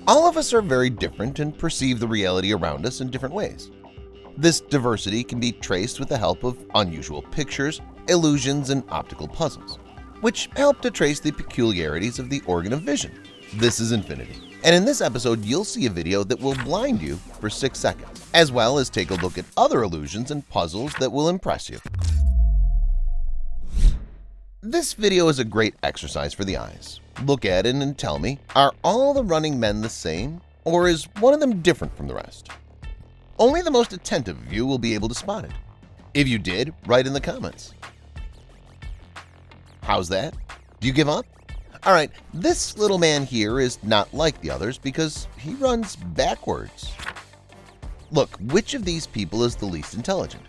All of us are very different and perceive the reality around us in different ways. This diversity can be traced with the help of unusual pictures, illusions, and optical puzzles, which help to trace the peculiarities of the organ of vision. This is infinity, and in this episode you'll see a video that will blind you for 6 seconds, as well as take a look at other illusions and puzzles that will impress you. This video is a great exercise for the eyes. Look at it and tell me, are all the running men the same, or is one of them different from the rest? Only the most attentive of you will be able to spot it. If you did, write in the comments. How's that? Do you give up? Alright, this little man here is not like the others because he runs backwards. Look, which of these people is the least intelligent?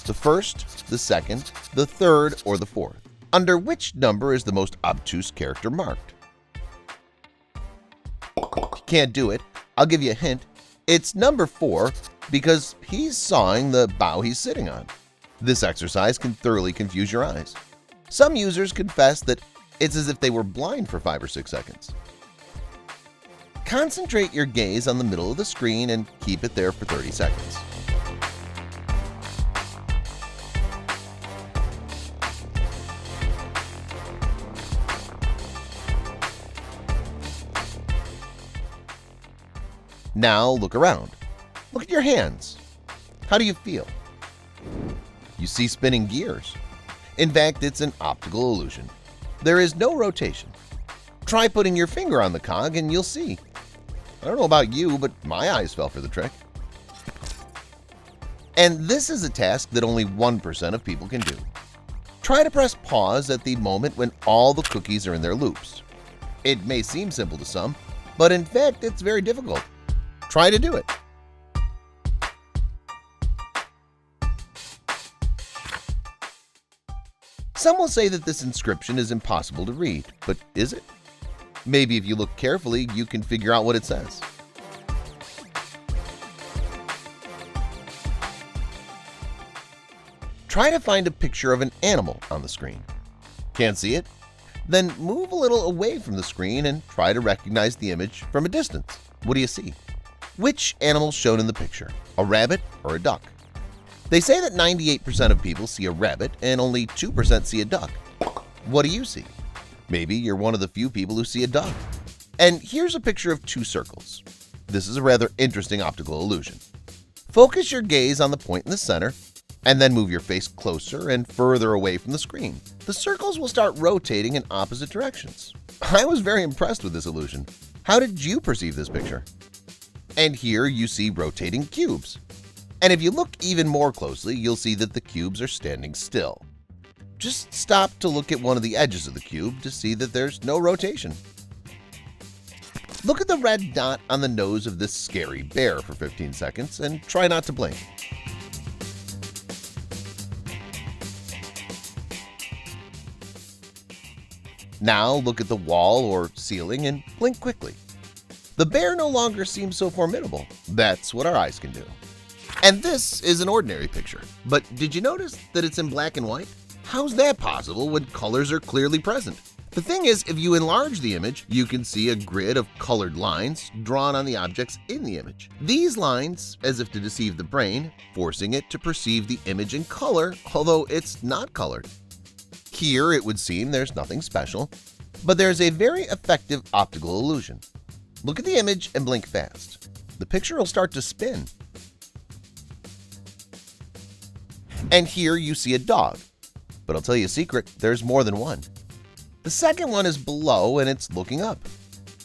The first, the second, the third, or the fourth? Under which number is the most obtuse character marked? If you can't do it, I'll give you a hint. It's number 4 because he's sawing the bough he's sitting on. This exercise can thoroughly confuse your eyes. Some users confess that it's as if they were blind for 5 or 6 seconds. Concentrate your gaze on the middle of the screen and keep it there for 30 seconds. Now look around. Look at your hands. How do you feel? You see spinning gears. In fact, it's an optical illusion. There is no rotation. Try putting your finger on the cog and you'll see. I don't know about you, but my eyes fell for the trick. And this is a task that only 1% of people can do. Try to press pause at the moment when all the cookies are in their loops. It may seem simple to some, but in fact it's very difficult. Try to do it. Some will say that this inscription is impossible to read, but is it? Maybe if you look carefully, you can figure out what it says. Try to find a picture of an animal on the screen. Can't see it? Then move a little away from the screen and try to recognize the image from a distance. What do you see? Which animal shown in the picture, a rabbit or a duck? They say that 98% of people see a rabbit and only 2% see a duck. What do you see? Maybe you're one of the few people who see a duck. And here's a picture of 2 circles. This is a rather interesting optical illusion. Focus your gaze on the point in the center and then move your face closer and further away from the screen. The circles will start rotating in opposite directions. I was very impressed with this illusion. How did you perceive this picture? And here you see rotating cubes. And if you look even more closely, you'll see that the cubes are standing still. Just stop to look at one of the edges of the cube to see that there's no rotation. Look at the red dot on the nose of this scary bear for 15 seconds and try not to blink. Now look at the wall or ceiling and blink quickly. The bear no longer seems so formidable. That's what our eyes can do. And this is an ordinary picture, but did you notice that it's in black and white? How's that possible when colors are clearly present? The thing is, if you enlarge the image, you can see a grid of colored lines drawn on the objects in the image. These lines, as if to deceive the brain, forcing it to perceive the image in color, although it's not colored. Here it would seem there's nothing special, but there's a very effective optical illusion. Look at the image and blink fast. The picture will start to spin. And here you see a dog. But I'll tell you a secret, there's more than one. The second one is below and it's looking up.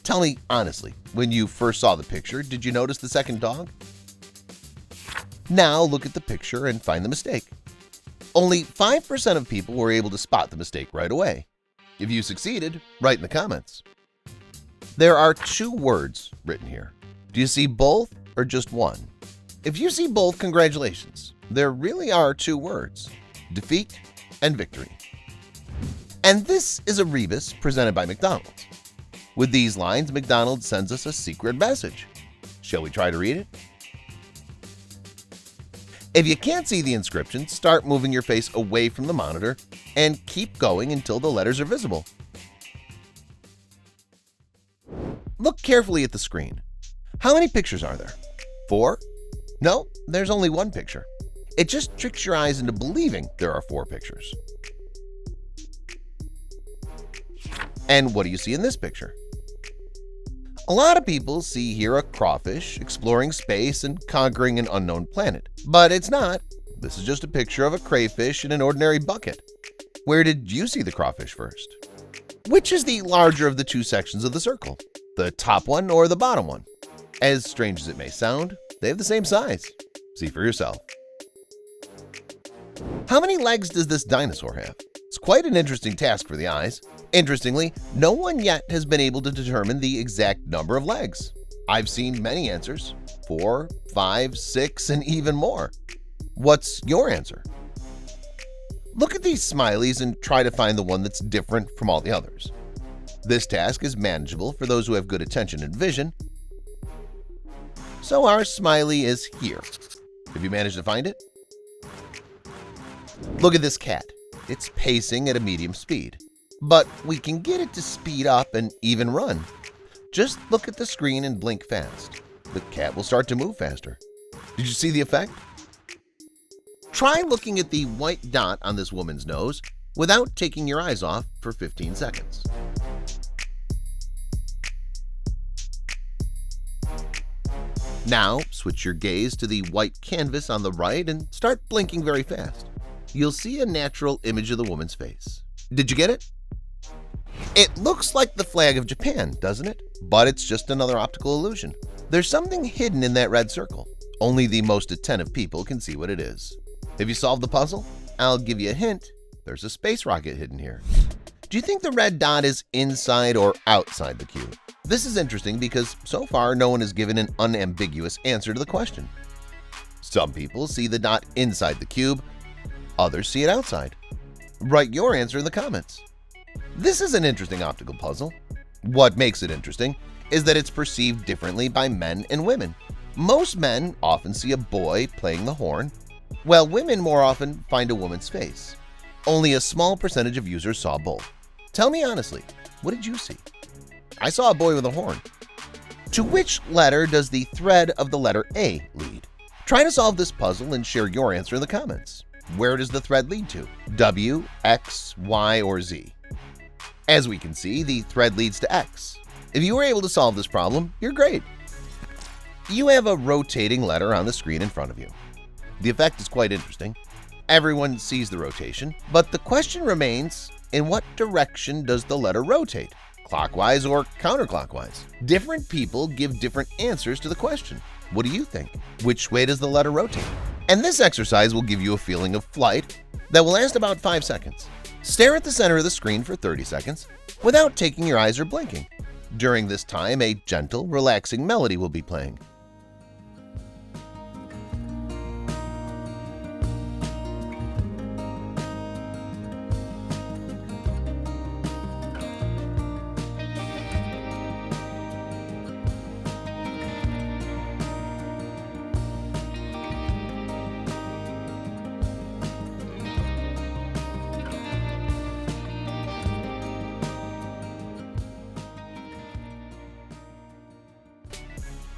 Tell me honestly, when you first saw the picture, did you notice the second dog? Now look at the picture and find the mistake. Only 5% of people were able to spot the mistake right away. If you succeeded, write in the comments. There are 2 words written here. Do you see both or just one? If you see both, congratulations. There really are 2 words, defeat and victory. And this is a rebus presented by McDonald's. With these lines, McDonald's sends us a secret message. Shall we try to read it? If you can't see the inscription, start moving your face away from the monitor and keep going until the letters are visible. Look carefully at the screen. How many pictures are there? 4? No, there's only one picture. It just tricks your eyes into believing there are 4 pictures. And what do you see in this picture? A lot of people see here a crawfish exploring space and conquering an unknown planet. But it's not. This is just a picture of a crayfish in an ordinary bucket. Where did you see the crawfish first? Which is the larger of the 2 sections of the circle? The top one or the bottom one? As strange as it may sound, they have the same size. See for yourself. How many legs does this dinosaur have? It's quite an interesting task for the eyes. Interestingly, no one yet has been able to determine the exact number of legs. I've seen many answers, 4, 5, 6, and even more. What's your answer? Look at these smileys and try to find the one that's different from all the others. This task is manageable for those who have good attention and vision. So our smiley is here. Have you managed to find it? Look at this cat. It's pacing at a medium speed. But we can get it to speed up and even run. Just look at the screen and blink fast. The cat will start to move faster. Did you see the effect? Try looking at the white dot on this woman's nose without taking your eyes off for 15 seconds. Now, switch your gaze to the white canvas on the right and start blinking very fast. You'll see a natural image of the woman's face. Did you get it? It looks like the flag of Japan, doesn't it? But it's just another optical illusion. There's something hidden in that red circle. Only the most attentive people can see what it is. Have you solved the puzzle? I'll give you a hint. There's a space rocket hidden here. Do you think the red dot is inside or outside the cube? This is interesting because so far no one has given an unambiguous answer to the question. Some people see the dot inside the cube, others see it outside. Write your answer in the comments. This is an interesting optical puzzle. What makes it interesting is that it's perceived differently by men and women. Most men often see a boy playing the horn, while women more often find a woman's face. Only a small percentage of users saw both. Tell me honestly, what did you see? I saw a boy with a horn. To which letter does the thread of the letter A lead? Try to solve this puzzle and share your answer in the comments. Where does the thread lead to? W, X, Y, or Z? As we can see, the thread leads to X. If you were able to solve this problem, you're great. You have a rotating letter on the screen in front of you. The effect is quite interesting. Everyone sees the rotation, but the question remains, in what direction does the letter rotate? Clockwise or counterclockwise? Different people give different answers to the question. What do you think? Which way does the letter rotate? And this exercise will give you a feeling of flight that will last about 5 seconds. Stare at the center of the screen for 30 seconds without taking your eyes or blinking. During this time, a gentle, relaxing melody will be playing.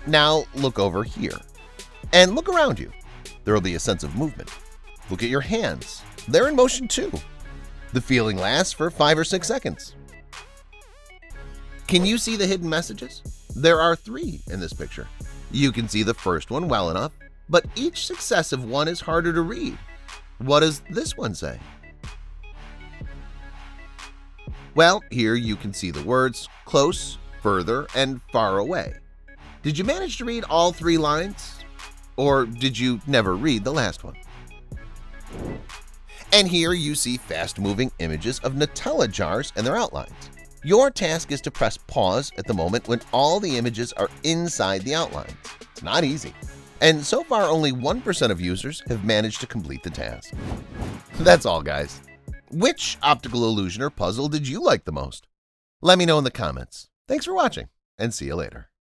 Now look over here and look around you. There will be a sense of movement. Look at your hands. They're in motion too. The feeling lasts for 5 or 6 seconds. Can you see the hidden messages? There are 3 in this picture. You can see the first one well enough, but each successive one is harder to read. What does this one say? Well, here you can see the words close, further, and far away. Did you manage to read all 3 lines? Or did you never read the last one? And here you see fast-moving images of Nutella jars and their outlines. Your task is to press pause at the moment when all the images are inside the outlines. It's not easy. And so far, only 1% of users have managed to complete the task. That's all, guys. Which optical illusion or puzzle did you like the most? Let me know in the comments. Thanks for watching, and see you later.